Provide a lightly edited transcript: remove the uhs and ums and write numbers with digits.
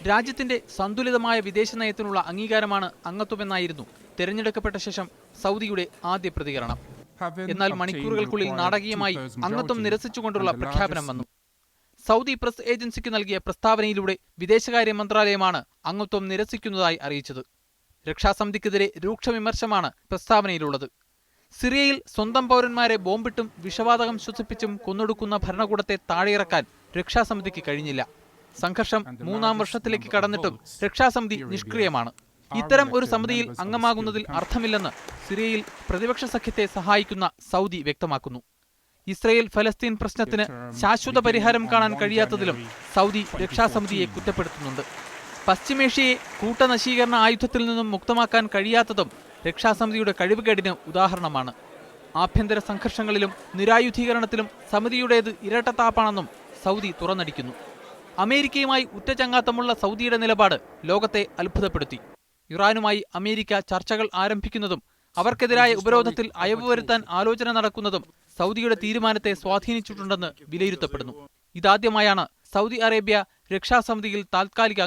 രാജ്യത്തിന്റെ സന്തുലിതമായ വിദേശ നയത്തിനുള്ള അംഗീകാരമാണ് അംഗത്വമെന്നായിരുന്നു തെരഞ്ഞെടുക്കപ്പെട്ട ശേഷം സൗദിയുടെ ആദ്യ പ്രതികരണം. എന്നാൽ മണിക്കൂറുകൾക്കുള്ളിൽ നാടകീയമായി അംഗത്വം നിരസിച്ചുകൊണ്ടുള്ള പ്രഖ്യാപനം വന്നു. സൗദി പ്രസ് ഏജൻസിക്ക് നൽകിയ പ്രസ്താവനയിലൂടെ വിദേശകാര്യ മന്ത്രാലയമാണ് അംഗത്വം നിരസിക്കുന്നതായി അറിയിച്ചത്. രക്ഷാസമിതിക്കെതിരെ രൂക്ഷ വിമർശമാണ് പ്രസ്താവനയിലുള്ളത്. സിറിയയിൽ സ്വന്തം പൗരന്മാരെ ബോംബിട്ടും വിഷവാതകം ശ്വസിപ്പിച്ചും കൊന്നൊടുക്കുന്ന ഭരണകൂടത്തെ താഴെയിറക്കാൻ രക്ഷാസമിതിക്ക് കഴിഞ്ഞില്ല. സംഘർഷം 3-ാം വർഷത്തിലേക്ക് കടന്നിട്ടും രക്ഷാസമിതി നിഷ്ക്രിയമാണ്. ഇത്തരം ഒരു സമിതിയിൽ അംഗമാകുന്നതിൽ അർത്ഥമില്ലെന്ന് സിറിയയിൽ പ്രതിപക്ഷ സഖ്യത്തെ സഹായിക്കുന്ന സൗദി വ്യക്തമാക്കുന്നു. ഇസ്രയേൽ ഫലസ്തീൻ പ്രശ്നത്തിന് ശാശ്വത പരിഹാരം കാണാൻ കഴിയാത്തതിലും സൗദി രക്ഷാസമിതിയെ കുറ്റപ്പെടുത്തുന്നുണ്ട്. പശ്ചിമേഷ്യയെ കൂട്ടനശീകരണ ആയുധത്തിൽ നിന്നും മുക്തമാക്കാൻ കഴിയാത്തതും രക്ഷാസമിതിയുടെ കഴിവുകേടിന് ഉദാഹരണമാണ്. ആഭ്യന്തര സംഘർഷങ്ങളിലും നിരായുധീകരണത്തിലും സമിതിയുടേത് ഇരട്ടത്താപ്പാണെന്നും സൗദി തുറന്നടിക്കുന്നു. അമേരിക്കയുമായി ഉറ്റചങ്ങാത്തമുള്ള സൗദിയുടെ നിലപാട് ലോകത്തെ അത്ഭുതപ്പെടുത്തി. ഇറാനുമായി അമേരിക്ക ചർച്ചകൾ ആരംഭിക്കുന്നതും അവർക്കെതിരായ ഉപരോധത്തിൽ അയവ് വരുത്താൻ ആലോചന നടക്കുന്നതും സൗദിയുടെ തീരുമാനത്തെ സ്വാധീനിച്ചിട്ടുണ്ടെന്ന് വിലയിരുത്തപ്പെടുന്നു. ഇതാദ്യമായാണ് സൗദി അറേബ്യ രക്ഷാസമിതിയിൽ താൽക്കാലിക